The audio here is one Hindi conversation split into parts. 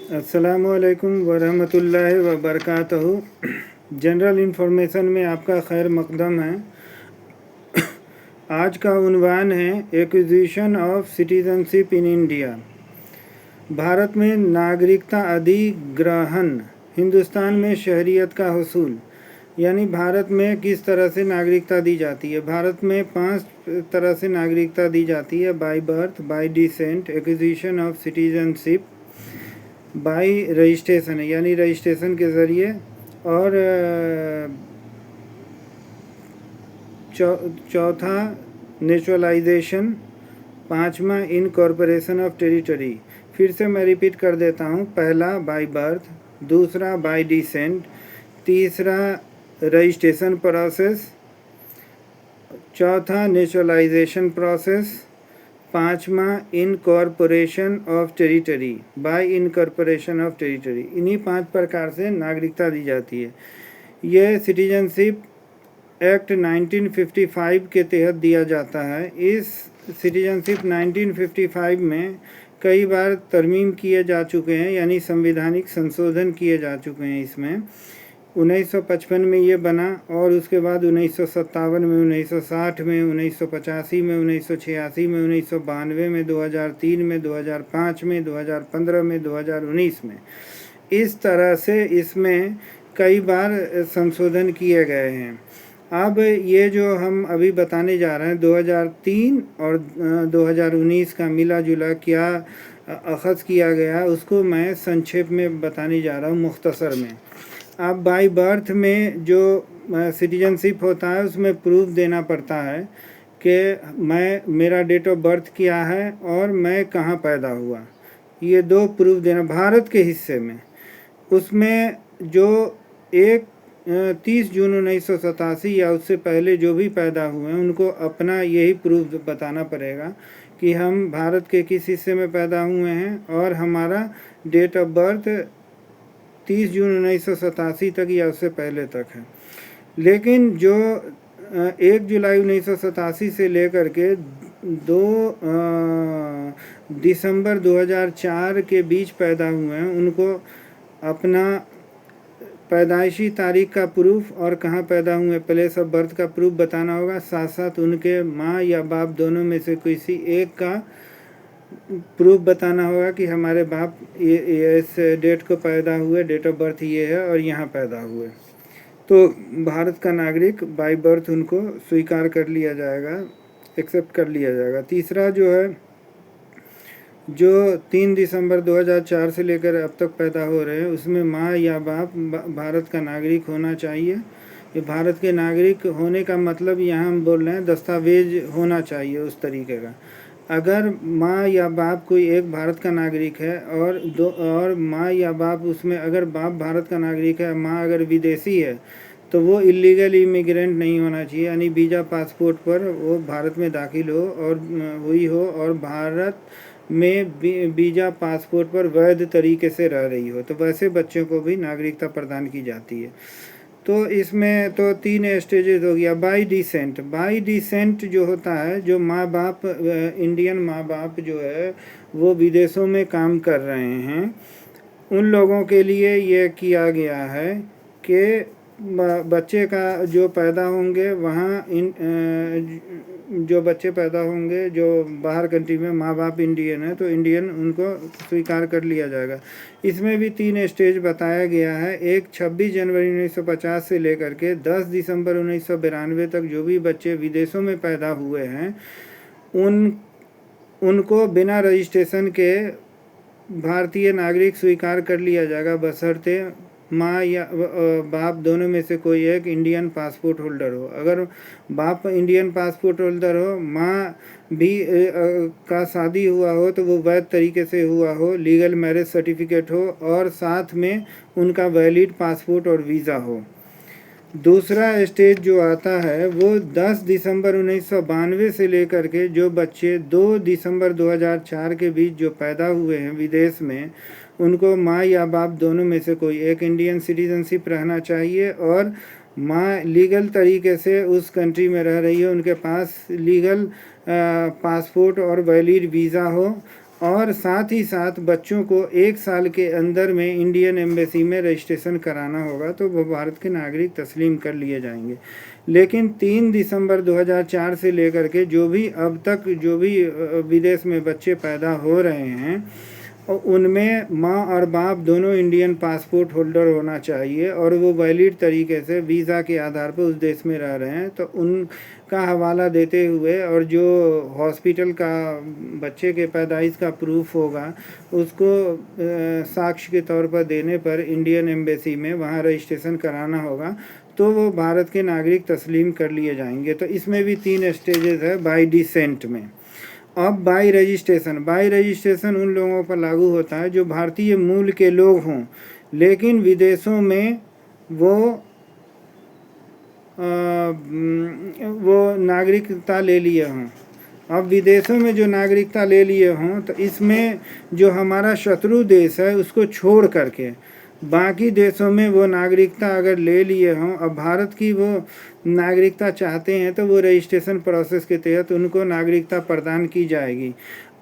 अस्सलामुअलैकुम वरहमतुल्लाहि वबरकातुहू। जनरल इंफॉर्मेशन में आपका खैर मकदम है। आज का उन्वान है acquisition of citizenship in India. Bharat में नागरिकता अधिग्रहण, हिंदुस्तान में शहरियत का हुसूल। यानी भारत में किस तरह से नागरिकता दी जाती है। भारत में 5 तरह से नागरिकता दी जाती है: by birth, bye decent, acquisition of citizenship, by registration है यानी रजिस्ट्रेशन के ज़रिए, और चौथा नेचुरलाइजेशन, पांचवा इनकॉर्पोरेशन ऑफ टेरिटरी। फिर से मैं रिपीट कर देता हूँ: पहला बाय बर्थ, दूसरा बाय डिसेंट, तीसरा रजिस्ट्रेशन प्रोसेस, चौथा नेचुरलाइजेशन प्रोसेस, पांचवा incorporation of territory, bye incorporation of territory. इन्हीं 5 प्रकार से नागरिकता दी जाती है। यह सिटीजनशिप एक्ट 1955 के तहत दिया जाता है। इस सिटीजनशिप 1955 में कई बार तरमीम किए जा चुके हैं, यानी संवैधानिक संशोधन किए जा चुके हैं। इसमें 1955 में ये बना, और उसके बाद 1957 में, 1960 में, 1985 में, 1986 में, 1992 में, 2003 में, 2005 में, 2015 में, 2019 में। इस तरह से इसमें कई बार संशोधन किए गए हैं। अब ये जो हम अभी बताने जा रहे हैं, 2003 और 2019 का मिला जुला क्या अखज़ किया गया, उसको मैं संक्षेप में बताने जा रहा हूँ, मुख्तसर में। अब बाय बर्थ में जो सिटीजनशिप होता है, उसमें प्रूफ देना पड़ता है कि मेरा डेट ऑफ बर्थ क्या है और मैं कहाँ पैदा हुआ। ये 2 प्रूफ देना भारत के हिस्से में। उसमें जो 30 जून 1987 या उससे पहले जो भी पैदा हुए हैं, उनको अपना यही प्रूफ बताना पड़ेगा कि हम भारत के किस हिस्से में पैदा हुए हैं और हमारा डेट ऑफ बर्थ 30 जून 1987 तक या उससे पहले तक है। लेकिन जो 1 जुलाई 1987 से लेकर के 2 दिसंबर 2004 के बीच पैदा हुए हैं, उनको अपना पैदाइशी तारीख का प्रूफ और कहाँ पैदा हुए, प्लेस ऑफ बर्थ का प्रूफ बताना होगा। साथ साथ उनके माँ या बाप दोनों में से किसी एक का प्रूफ बताना होगा कि हमारे बाप ये इस डेट को पैदा हुए, डेट ऑफ बर्थ ये है और यहाँ पैदा हुए। तो भारत का नागरिक बाय बर्थ उनको स्वीकार कर लिया जाएगा, एक्सेप्ट कर लिया जाएगा। तीसरा जो है, जो 3 दिसंबर 2004 से लेकर अब तक पैदा हो रहे हैं, उसमें माँ या बाप भारत का नागरिक होना चाहिए। ये भारत के नागरिक होने का मतलब यहाँ हम बोल रहे हैं दस्तावेज होना चाहिए उस तरीके का। अगर माँ या बाप कोई एक भारत का नागरिक है और माँ या बाप उसमें, अगर बाप भारत का नागरिक है, माँ अगर विदेशी है, तो वो इलीगल इमिग्रेंट नहीं होना चाहिए। यानी वीज़ा पासपोर्ट पर वो भारत में दाखिल हुई हो और भारत में वीज़ा पासपोर्ट पर वैध तरीके से रह रही हो, तो वैसे बच्चों को भी नागरिकता प्रदान की जाती है। तो इसमें तो 3 स्टेजेस हो गया। बाय डिसेंट जो होता है, जो माँ बाप, इंडियन माँ बाप जो है वो विदेशों में काम कर रहे हैं, उन लोगों के लिए ये किया गया है कि बच्चे का जो पैदा होंगे वहाँ जो बच्चे पैदा होंगे जो बाहर कंट्री में, माँ बाप इंडियन है तो इंडियन उनको स्वीकार कर लिया जाएगा। इसमें भी 3 स्टेज बताया गया है। एक 26 जनवरी 1950 से लेकर के 10 दिसंबर 1992 तक जो भी बच्चे विदेशों में पैदा हुए हैं, उनको बिना रजिस्ट्रेशन के भारतीय नागरिक स्वीकार कर लिया जाएगा, बशर्ते माँ या बाप दोनों में से कोई एक इंडियन पासपोर्ट होल्डर हो। अगर बाप इंडियन पासपोर्ट होल्डर हो, माँ भी का शादी हुआ हो तो वो वैध तरीके से हुआ हो, लीगल मैरिज सर्टिफिकेट हो और साथ में उनका वैलिड पासपोर्ट और वीज़ा हो। दूसरा स्टेज जो आता है वो 10 दिसंबर 1992 से लेकर के जो बच्चे 2 दिसंबर 2004 के बीच जो पैदा हुए हैं विदेश में, उनको माँ या बाप दोनों में से कोई एक इंडियन सिटीजनशिप रहना चाहिए और माँ लीगल तरीके से उस कंट्री में रह रही है, उनके पास लीगल पासपोर्ट और वैलिड वीज़ा हो और साथ ही साथ बच्चों को 1 साल के अंदर में इंडियन एम्बेसी में रजिस्ट्रेशन कराना होगा, तो वो भारत के नागरिक तस्लीम कर लिए जाएंगे। लेकिन 3 दिसंबर 2004 से लेकर के जो भी अब तक जो भी विदेश में बच्चे पैदा हो रहे हैं, उनमें माँ और बाप दोनों इंडियन पासपोर्ट होल्डर होना चाहिए और वो वैलिड तरीके से वीज़ा के आधार पर उस देश में रह रहे हैं। तो उनका हवाला देते हुए और जो हॉस्पिटल का बच्चे के पैदाइश का प्रूफ होगा उसको साक्ष्य के तौर पर देने पर इंडियन एम्बेसी में वहाँ रजिस्ट्रेशन कराना होगा, तो वो भारत के नागरिक तस्लीम कर लिए जाएंगे। तो इसमें भी 3 स्टेजेस है बाय डिसेंट में। अब बाई रजिस्ट्रेशन उन लोगों पर लागू होता है जो भारतीय मूल के लोग हों लेकिन विदेशों में वो नागरिकता ले लिए हों। अब विदेशों में जो नागरिकता ले लिए हों तो इसमें जो हमारा शत्रु देश है उसको छोड़ करके बाकी देशों में वो नागरिकता अगर ले लिए हों, अब भारत की वो नागरिकता चाहते हैं तो वो रजिस्ट्रेशन प्रोसेस के तहत उनको नागरिकता प्रदान की जाएगी।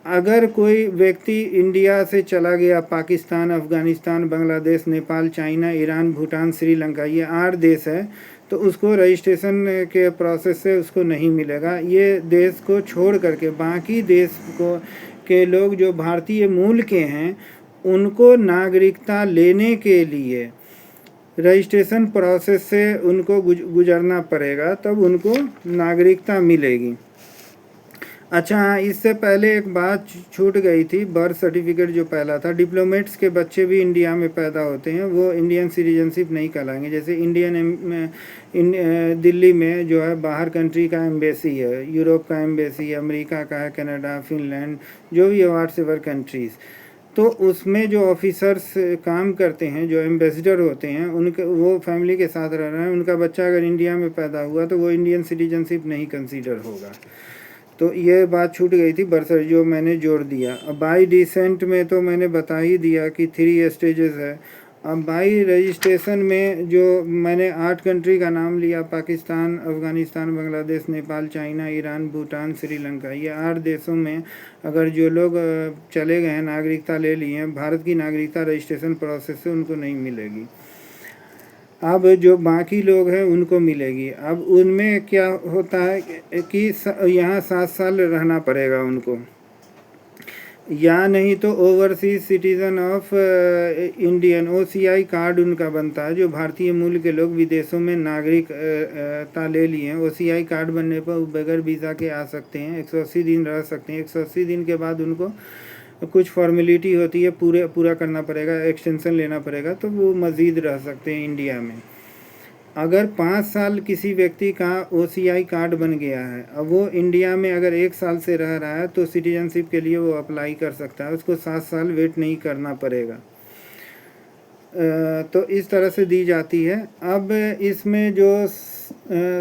अगर कोई व्यक्ति इंडिया से चला गया पाकिस्तान, अफ़गानिस्तान, बांग्लादेश, नेपाल, चाइना, ईरान, भूटान, श्रीलंका, ये 8 देश है, तो उसको रजिस्ट्रेशन के प्रोसेस से उसको नहीं मिलेगा। ये देश को छोड़ करके बाकी देश को के लोग जो भारतीय मूल के हैं उनको नागरिकता लेने के लिए रजिस्ट्रेशन प्रोसेस से उनको गुजरना पड़ेगा, तब उनको नागरिकता मिलेगी। अच्छा हाँ, इससे पहले एक बात छूट गई थी, बर्थ सर्टिफिकेट जो पहला था, डिप्लोमेट्स के बच्चे भी इंडिया में पैदा होते हैं, वो इंडियन सिटीजनशिप नहीं कहलाएंगे। जैसे दिल्ली में जो है बाहर कंट्री का एम्बेसी है, यूरोप का एम्बेसी है, अमेरिका का है, कनाडा, फिनलैंड, जो भी व्हाट्सएवर कंट्रीज़, तो उसमें जो ऑफिसर्स काम करते हैं, जो एम्बेसडर होते हैं, उनके वो फैमिली के साथ रह रहे हैं, उनका बच्चा अगर इंडिया में पैदा हुआ तो वो इंडियन सिटीजनशिप नहीं कंसीडर होगा। तो ये बात छूट गई थी बर्थ जो मैंने जोड़ दिया। अब बाई डिसेंट में तो मैंने बता ही दिया कि 3 स्टेजेस है। अब बाई रजिस्ट्रेशन में जो मैंने 8 कंट्री का नाम लिया, पाकिस्तान, अफ़गानिस्तान, बांग्लादेश, नेपाल, चाइना, ईरान, भूटान, श्रीलंका, ये 8 देशों में अगर जो लोग चले गए हैं, नागरिकता ले लिए हैं, भारत की नागरिकता रजिस्ट्रेशन प्रोसेस से उनको नहीं मिलेगी। अब जो बाकी लोग हैं उनको मिलेगी। अब उनमें क्या होता है कि यहाँ 7 साल रहना पड़ेगा उनको, या नहीं तो overseas citizen of Indian OCI card उनका बनता है। जो भारतीय मूल के लोग विदेशों में नागरिकता ले लिए हैं, OCI कार्ड बनने पर बगैर वीज़ा के आ सकते हैं, 180 दिन रह सकते हैं। 180 दिन के बाद उनको कुछ फॉर्मेलिटी होती है, पूरा करना पड़ेगा, एक्सटेंशन लेना पड़ेगा, तो वो मज़ीद रह सकते हैं इंडिया में। अगर 5 साल किसी व्यक्ति का OCI कार्ड बन गया है, अब वो इंडिया में अगर 1 साल से रह रहा है तो सिटीजनशिप के लिए वो अप्लाई कर सकता है, उसको 7 साल वेट नहीं करना पड़ेगा। तो इस तरह से दी जाती है। अब इसमें जो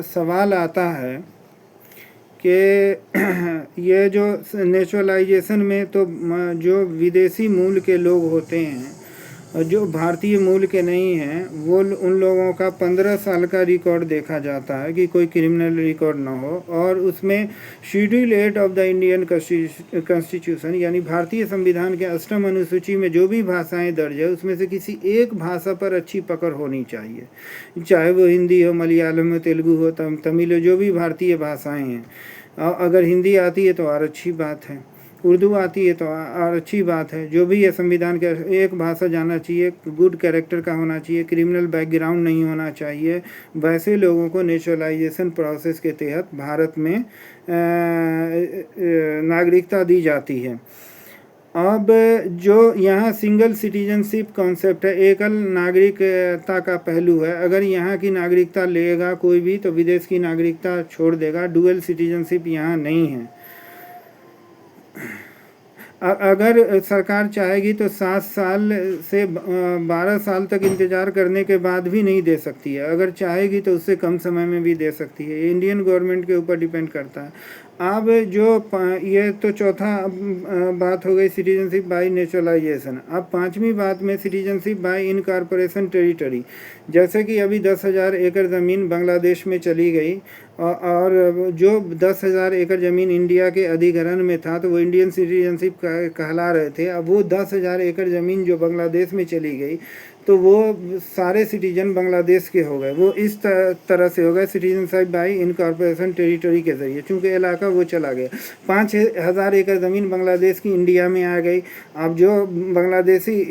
सवाल आता है कि ये जो नेचुरलाइजेशन में तो जो विदेशी मूल के लोग होते हैं, जो भारतीय मूल के नहीं हैं, वो उन लोगों का 15 साल का रिकॉर्ड देखा जाता है कि कोई क्रिमिनल रिकॉर्ड ना हो, और उसमें schedule 8 of the Indian constitution यानी भारतीय संविधान के 8वीं अनुसूची में जो भी भाषाएं दर्ज है उसमें से किसी एक भाषा पर अच्छी पकड़ होनी चाहिए, चाहे वो हिंदी हो, मलयालम हो, तेलुगु हो, तमिल हो, जो भी भारतीय भाषाएँ हैं। अगर हिंदी आती है तो और अच्छी बात है, उर्दू आती है तो और अच्छी बात है। जो भी है संविधान के एक भाषा जाना चाहिए, गुड कैरेक्टर का होना चाहिए, क्रिमिनल बैकग्राउंड नहीं होना चाहिए। वैसे लोगों को नेचुरलाइजेशन प्रोसेस के तहत भारत में नागरिकता दी जाती है। अब जो यहाँ सिंगल सिटीजनशिप कॉन्सेप्ट है, एकल नागरिकता का पहलू है। अगर यहाँ की नागरिकता लेगा कोई भी तो विदेश की नागरिकता छोड़ देगा, डुअल सिटीजनशिप यहाँ नहीं है। अगर सरकार चाहेगी तो 7 साल से 12 साल तक इंतज़ार करने के बाद भी नहीं दे सकती है, अगर चाहेगी तो उससे कम समय में भी दे सकती है। इंडियन गवर्नमेंट के ऊपर डिपेंड करता है। अब जो ये तो चौथा बात हो गई सिटीजनशिप बाय नेचुरलाइजेशन। अब पांचवी बात में सिटीजनशिप बाय इनकॉर्पोरेशन टेरिटरी। जैसे कि अभी 10,000 एकड़ ज़मीन बांग्लादेश में चली गई और जो 10,000 एकड़ ज़मीन इंडिया के अधिग्रहण में था तो वो इंडियन सिटीजनशिप कहला रहे थे। अब वो 10,000 एकड़ ज़मीन जो बांग्लादेश में चली गई तो वो सारे सिटीजन बांग्लादेश के हो गए। वो इस तरह से हो गए सिटीजनशिप बाय इनकॉर्पोरेशन टेरिटरी के ज़रिए, चूँकि इलाका वो चला गया। 5,000 एकड़ ज़मीन बांग्लादेश की इंडिया में आ गई। अब जो बांग्लादेशी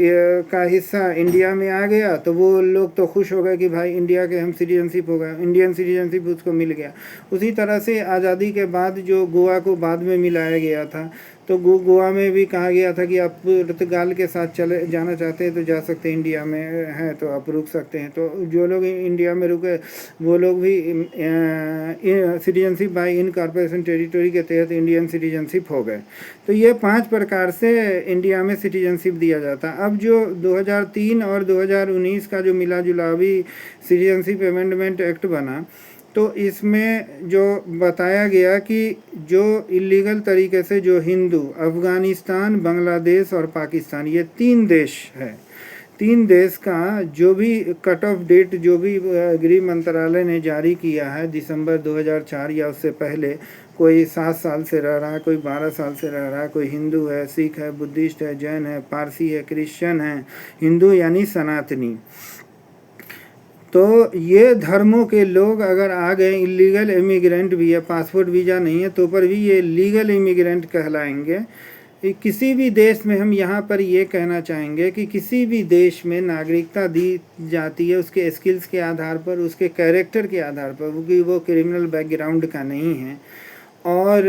का हिस्सा इंडिया में आ गया तो वो लोग तो खुश हो गए कि भाई इंडिया के हम सिटीजनशिप हो गए, इंडियन सिटीजनशिप उसको मिल गया। उसी तरह से आज़ादी के बाद जो गोवा को बाद में मिलाया गया था तो गोवा में भी कहा गया था कि आप पुर्तगाल के साथ चले जाना चाहते हैं तो जा सकते हैं, इंडिया में हैं तो आप रुक सकते हैं। तो जो लोग इंडिया में रुके वो लोग भी सिटीजनशिप बाय इनकॉर्पोरेशन टेरिटरी के तहत इंडियन सिटीजनशिप हो गए। तो ये 5 प्रकार से इंडिया में सिटीजनशिप दिया जाता। अब जो 2003 और 2019 का जो मिला जुला अभी सिटीजनशिप अमेंडमेंट एक्ट बना तो इसमें जो बताया गया कि जो इलीगल तरीके से जो हिंदू अफ़गानिस्तान, बांग्लादेश और पाकिस्तान, ये 3 देश है, 3 देश का जो भी कट ऑफ डेट जो भी गृह मंत्रालय ने जारी किया है दिसंबर 2004 या उससे पहले, कोई 7 साल से रह रहा है, कोई 12 साल से रह रहा है, कोई हिंदू है, सिख है, बुद्धिस्ट है, जैन है, पारसी है, क्रिश्चियन है, हिंदू यानी सनातनी। तो ये धर्मों के लोग अगर आ गए, इलीगल इमिग्रेंट भी है, पासपोर्ट वीज़ा नहीं है तो पर भी ये लीगल इमिग्रेंट कहलाएंगे। किसी भी देश में हम यहाँ पर ये कहना चाहेंगे कि किसी भी देश में नागरिकता दी जाती है उसके स्किल्स के आधार पर, उसके कैरेक्टर के आधार पर, क्योंकि वो क्रिमिनल बैकग्राउंड का नहीं है और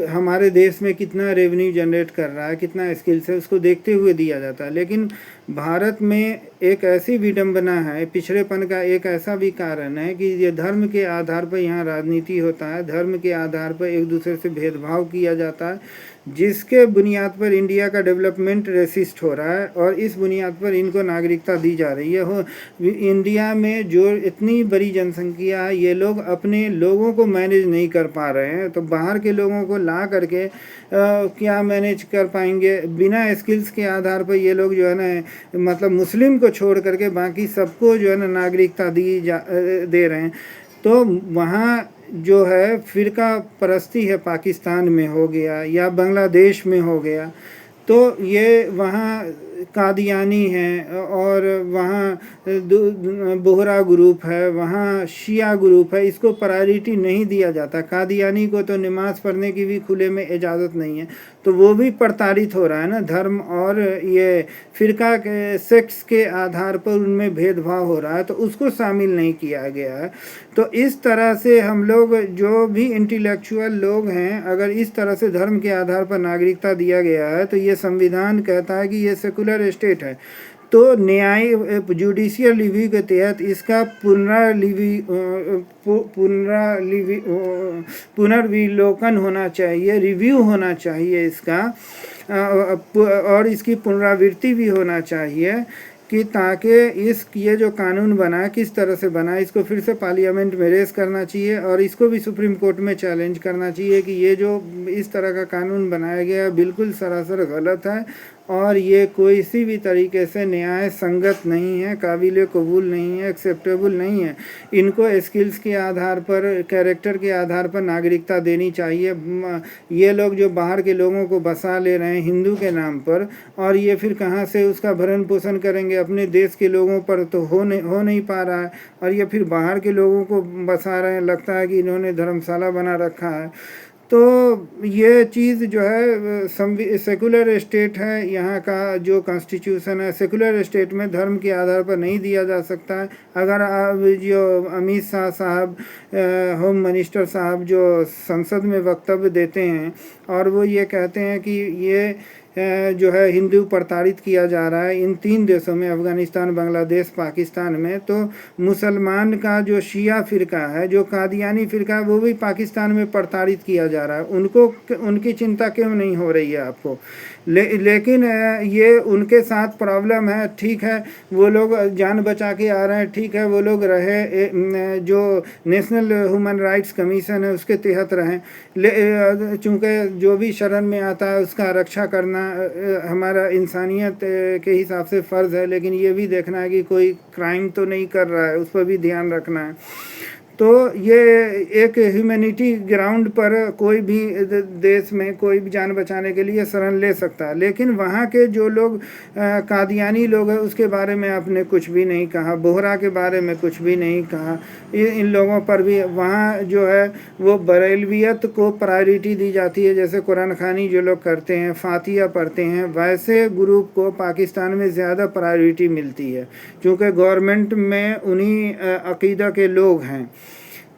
हमारे देश में कितना रेवेन्यू जनरेट कर रहा है, कितना स्किल्स है, उसको देखते हुए दिया जाता है। लेकिन भारत में एक ऐसी विडंबना है, पिछड़ेपन का एक ऐसा भी कारण है कि ये धर्म के आधार पर यहाँ राजनीति होता है, धर्म के आधार पर एक दूसरे से भेदभाव किया जाता है, जिसके बुनियाद पर इंडिया का डेवलपमेंट रेसिस्ट हो रहा है और इस बुनियाद पर इनको नागरिकता दी जा रही है। इंडिया में जो इतनी बड़ी जनसंख्या है, ये लोग अपने लोगों को मैनेज नहीं कर पा रहे हैं तो बाहर के लोगों को ला करके क्या मैनेज कर पाएंगे। बिना स्किल्स के आधार पर ये लोग जो है ना, मतलब मुस्लिम को छोड़ करके बाकी सबको जो है ना नागरिकता दे रहे हैं। तो वहाँ जो है फ़िरका परस्ती है, पाकिस्तान में हो गया या बांग्लादेश में हो गया, तो ये वहाँ कादियानी हैं और वहाँ बोहरा ग्रुप है, वहाँ शिया ग्रुप है, इसको प्रायोरिटी नहीं दिया जाता। कादियानी को तो नमाज़ पढ़ने की भी खुले में इजाज़त नहीं है, तो वो भी प्रताड़ित हो रहा है ना, धर्म और ये फ़िरका के सेक्स के आधार पर उनमें भेदभाव हो रहा है, तो उसको शामिल नहीं किया गया है। तो इस तरह से हम लोग जो भी इंटेलेक्चुअल लोग हैं, अगर इस तरह से धर्म के आधार पर नागरिकता दिया गया है तो ये संविधान कहता है कि ये सेकुलर स्टेट है, तो न्याय जुडिशियल रिव्यू के तहत इसका पुनर्विलोकन होना चाहिए, रिव्यू होना चाहिए इसका, और इसकी पुनरावृत्ति भी होना चाहिए कि ताकि ये जो कानून बना किस तरह से बना, इसको फिर से पार्लियामेंट में रेस करना चाहिए और इसको भी सुप्रीम कोर्ट में चैलेंज करना चाहिए कि ये जो इस तरह का कानून बनाया गया बिल्कुल सरासर गलत है और ये किसी भी तरीके से न्याय संगत नहीं है, काबिल कबूल नहीं है, एक्सेप्टेबल नहीं है। इनको स्किल्स के आधार पर, कैरेक्टर के आधार पर नागरिकता देनी चाहिए। ये लोग जो बाहर के लोगों को बसा ले रहे हैं हिंदू के नाम पर, और ये फिर कहाँ से उसका भरण पोषण करेंगे, अपने देश के लोगों पर तो हो नहीं पा रहा है और ये फिर बाहर के लोगों को बसा रहे हैं। लगता है कि इन्होंने धर्मशाला बना रखा है। तो ये चीज़ जो है सेकुलर स्टेट है, यहाँ का जो कॉन्स्टिट्यूशन है, सेकुलर स्टेट में धर्म के आधार पर नहीं दिया जा सकता है। अगर आप जो अमित शाह साहब, होम मिनिस्टर साहब जो संसद में वक्तव्य देते हैं और वो ये कहते हैं कि ये जो है हिंदू प्रताड़ित किया जा रहा है इन 3 देशों में, अफ़गानिस्तान, बांग्लादेश, पाकिस्तान में, तो मुसलमान का जो शिया फ़िरका है, जो कादियानी फ़िरका है, वो भी पाकिस्तान में प्रताड़ित किया जा रहा है। उनकी चिंता क्यों नहीं हो रही है आपको? लेकिन ये उनके साथ प्रॉब्लम है। ठीक है, वो लोग जान बचा के आ रहे हैं, ठीक है, वो लोग रहे जो नेशनल ह्यूमन राइट्स कमीशन है उसके तहत रहें। चूँकि जो भी शरण में आता है उसका रक्षा करना हमारा इंसानियत के हिसाब से फ़र्ज़ है, लेकिन ये भी देखना है कि कोई क्राइम तो नहीं कर रहा है, उस पर भी ध्यान रखना है। तो ये एक ह्यूमैनिटी ग्राउंड पर कोई भी देश में कोई भी जान बचाने के लिए शरण ले सकता है, लेकिन वहाँ के जो लोग कादियानी लोग हैं उसके बारे में आपने कुछ भी नहीं कहा, बोहरा के बारे में कुछ भी नहीं कहा। इन लोगों पर भी वहाँ जो है वो बरेलवियत को प्रायोरिटी दी जाती है, जैसे कुरान खानी जो लोग करते हैं, फातिया पढ़ते हैं, वैसे ग्रुप को पाकिस्तान में ज़्यादा प्रायोरिटी मिलती है, क्योंकि गवर्नमेंट में उन्हीं अकीदा के लोग हैं।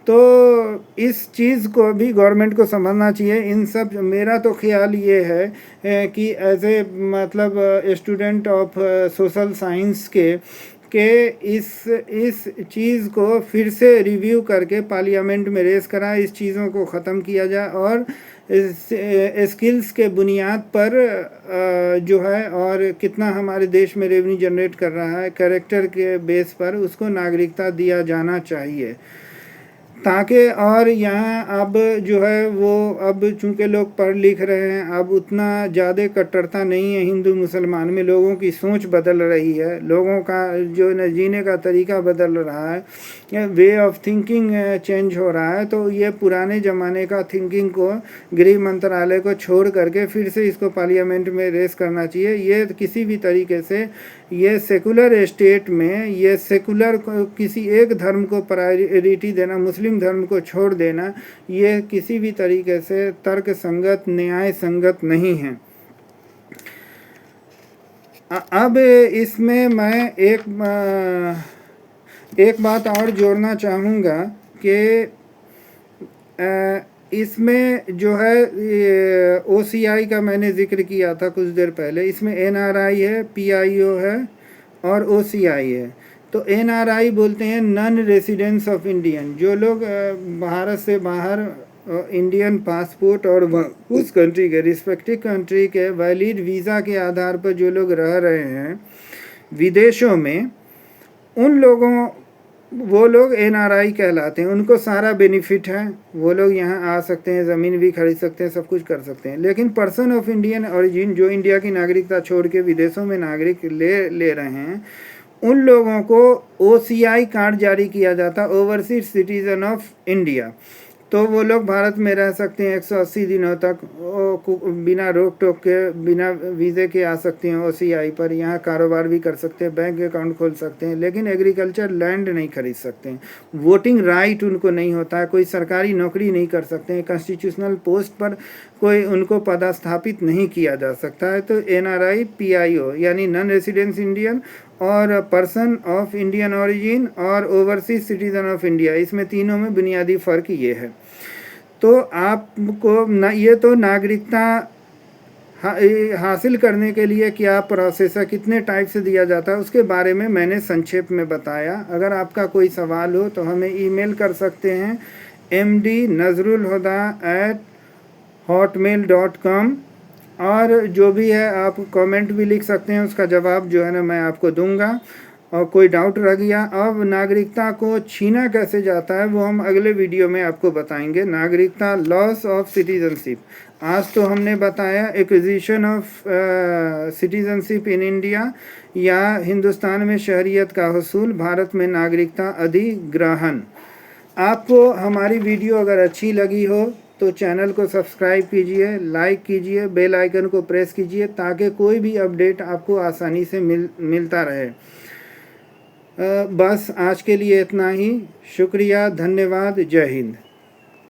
तो इस चीज़ को भी गवर्नमेंट को समझना चाहिए। इन सब मेरा तो ख्याल ये है कि एज ए मतलब स्टूडेंट ऑफ सोशल साइंस के इस चीज़ को फिर से रिव्यू करके पार्लियामेंट में रेस करा, इस चीज़ों को ख़त्म किया जाए और स्किल्स के बुनियाद पर जो है और कितना हमारे देश में रेवेन्यू जनरेट कर रहा है कैरेक्टर के बेस पर उसको नागरिकता दिया जाना चाहिए, ताकि और यहाँ अब जो है वो अब चूँकि लोग पढ़ लिख रहे हैं, अब उतना ज़्यादा कट्टरता नहीं है हिंदू मुसलमान में, लोगों की सोच बदल रही है, लोगों का जो न जीने का तरीका बदल रहा है, वे ऑफ थिंकिंग चेंज हो रहा है। तो ये पुराने ज़माने का थिंकिंग को गृह मंत्रालय को छोड़ करके फिर से इसको पार्लियामेंट में रेस करना चाहिए। ये किसी भी तरीके से ये सेकुलर स्टेट में ये सेकुलर किसी एक धर्म को प्रायोरिटी देना, मुस्लिम धर्म को छोड़ देना, ये किसी भी तरीके से तर्क संगत न्याय संगत नहीं है। अब इसमें मैं एक बात और जोड़ना चाहूँगा कि इसमें जो है OCI का मैंने जिक्र किया था कुछ देर पहले, इसमें NRI है, PIO है और OCI है। तो NRI बोलते हैं नॉन रेसिडेंट्स ऑफ इंडियन, जो लोग भारत से बाहर इंडियन पासपोर्ट और उस कंट्री के रिस्पेक्टिव कंट्री के वैलिड वीज़ा के आधार पर जो लोग रह रहे हैं विदेशों में, उन लोगों वो लोग NRI कहलाते हैं। उनको सारा बेनिफिट है, वो लोग यहाँ आ सकते हैं, ज़मीन भी खरीद सकते हैं, सब कुछ कर सकते हैं। लेकिन पर्सन ऑफ इंडियन ओरिजिन जो इंडिया की नागरिकता छोड़ के विदेशों में नागरिक ले रहे हैं, उन लोगों को OCI कार्ड जारी किया जाता, ओवरसीज सिटीज़न ऑफ इंडिया। तो वो लोग भारत में रह सकते हैं 180 दिनों तक बिना रोक टोक के, बिना वीज़े के आ सकते हैं OCI पर, यहाँ कारोबार भी कर सकते हैं, बैंक अकाउंट खोल सकते हैं, लेकिन एग्रीकल्चर लैंड नहीं खरीद सकते हैं, वोटिंग राइट उनको नहीं होता है, कोई सरकारी नौकरी नहीं कर सकते हैं, कॉन्स्टिट्यूशनल पोस्ट पर कोई उनको पदस्थापित नहीं किया जा सकता है। तो NRI PIO यानी नॉन रेसिडेंस इंडियन और पर्सन ऑफ इंडियन ओरिजिन और ओवरसीज सिटीज़न ऑफ इंडिया, इसमें तीनों में बुनियादी फ़र्क ये है। तो आपको ये तो नागरिकता हासिल करने के लिए क्या प्रोसेस है, कितने टाइप से दिया जाता है, उसके बारे में मैंने संक्षेप में बताया। अगर आपका कोई सवाल हो तो हमें ईमेल कर सकते हैं mdnazrulhuda@hotmail.com, और जो भी है आप कमेंट भी लिख सकते हैं, उसका जवाब जो है ना मैं आपको दूंगा। और कोई डाउट रह गया, अब नागरिकता को छीना कैसे जाता है वो हम अगले वीडियो में आपको बताएंगे। नागरिकता, लॉस ऑफ सिटीजनशिप, आज तो हमने बताया acquisition of citizenship in India या हिंदुस्तान में शहरियत का हसूल, भारत में नागरिकता अधिग्रहण। आपको हमारी वीडियो अगर अच्छी लगी हो तो चैनल को सब्सक्राइब कीजिए, लाइक कीजिए, बेल आइकन को प्रेस कीजिए, ताकि कोई भी अपडेट आपको आसानी से मिलता रहे। बस आज के लिए इतना ही। शुक्रिया, धन्यवाद, जय हिंद।